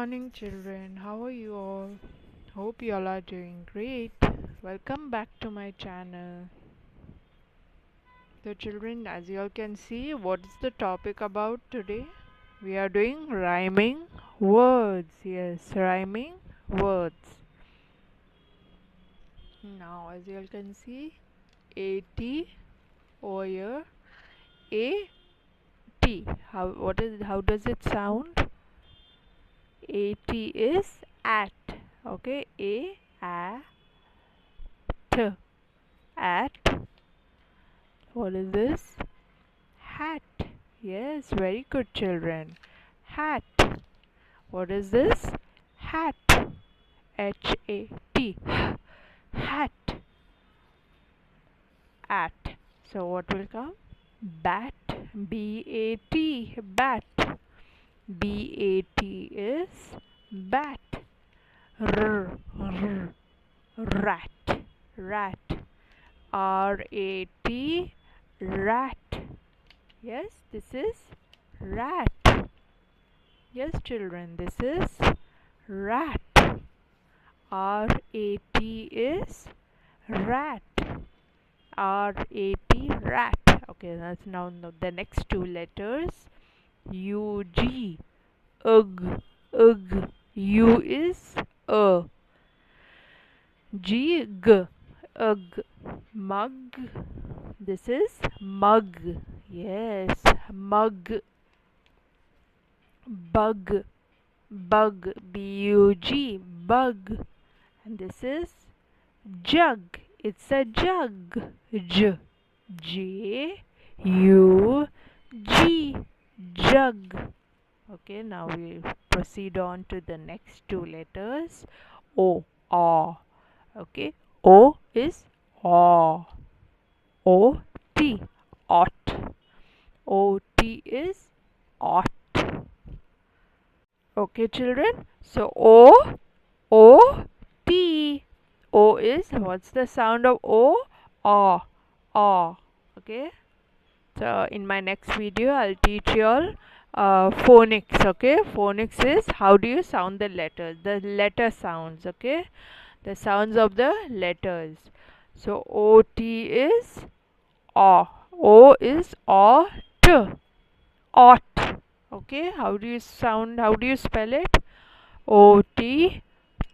morning, children. How are you all? Hope you all are doing great. Welcome back to my channel. So, children, as you all can see, what is the topic about today? We are doing rhyming words. Yes, rhyming words. Now, as you all can see, AT over here, AT. How does it sound? AT is at. Okay, T at. What is this? Hat. Yes, very good, children. Hat. What is this? Hat. Hat. Hat. At. So what will come? Bat. B-A-T. Bat. B-A-T is bat. R. Rat. Rat. R-A-T. Rat. Yes, this is rat. Yes, children, this is rat. R-A-T is rat. R-A-T, rat. Okay, that's now the next two letters. U-G. Ug. Ug. U is G. G. Ug. Mug. This is mug. Yes, mug. Bug. Bug. B-U-G. Bug. And this is jug. It's a jug. J. J-U-G. Jug. Okay, now we proceed on to the next two letters. O. O. Okay, O is O. O-T. Ot. O-T is ot. Okay, children. So O-T. O is, what's the sound of O? O. O. Okay. So in my next video, I'll teach you all phonics. Okay. Phonics is how do you sound the letters, the letter sounds. Okay. The sounds of the letters. So O-T is O. O is O. T. Ot. Okay, how do you spell it? O-T.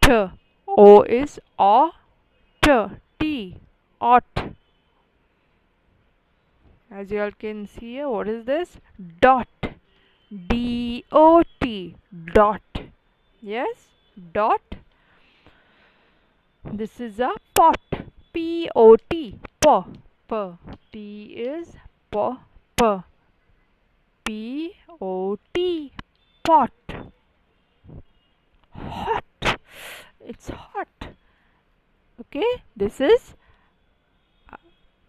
T. O is O. T. T. Ot. As you all can see here, what is this? Dot. D-O-T. Dot. Yes, dot. This is a pot. P-O-T. P. P. P is P. P. P-O-T. Pot. Hot. It's hot. Okay, this is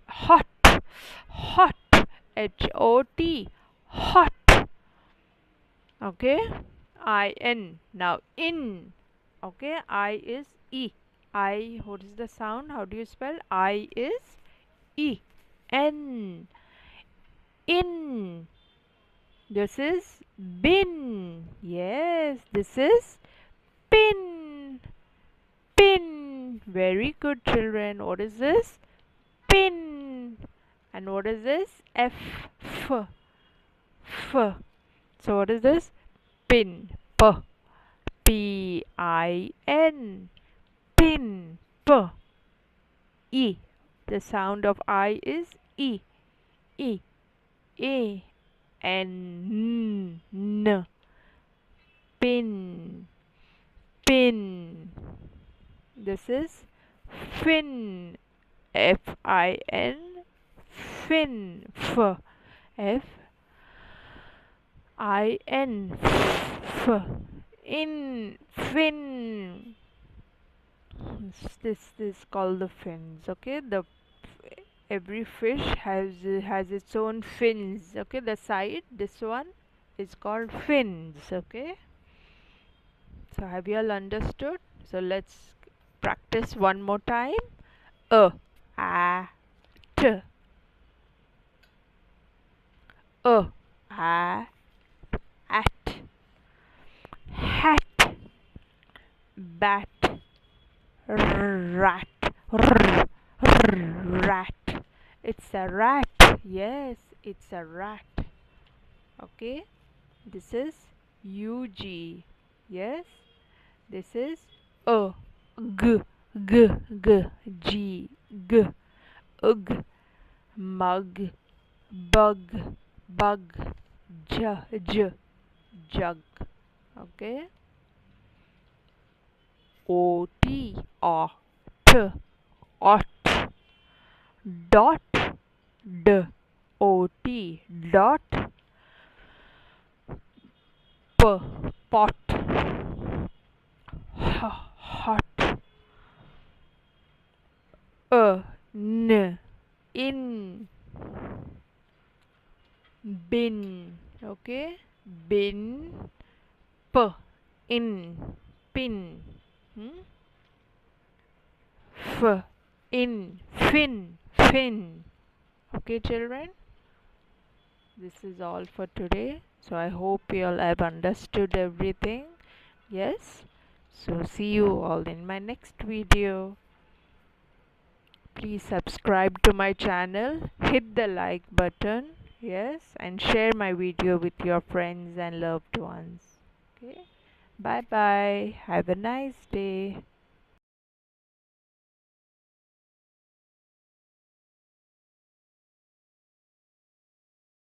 hot. Hot. H-O-T. Hot. Okay, I-N. Now in. Okay, I is E. I, what is the sound? How do you spell? I is E. N. In. This is bin. Yes, this is pin. Pin. Very good, children. What is this? Pin. And what is this? F. F. F. So what is this? Pin. P. P-I-N. Pin. P. E. The sound of I is E. E. A. N. N. Pin. Pin. This is fin. F-I-N. Fin. F. F-I-N. F. In. Fin. This is called the fins. Okay, every fish has its own fins. Okay, the side, this one is called fins. Okay, so have you all understood? So let's practice one more time. A T. A at. Hat. bat, rat, r, rat. It's a rat. Yes, it's a rat. Okay, this is UG. Yes, this is a g, g, g, g, g, ug, mug, bug, bug, j, j, jug. Okay, ot, o, t, ot, dot, d, ot, dot, p, pot, hot, n, in, bin. Okay, bin, p, in, pin. F, in, fin, fin. Okay, children, this is all for today. So I hope you all have understood everything. Yes, so see you all in my next video. Please subscribe to my channel, hit the like button, yes, and share my video with your friends and loved ones. Okay, bye bye, have a nice day.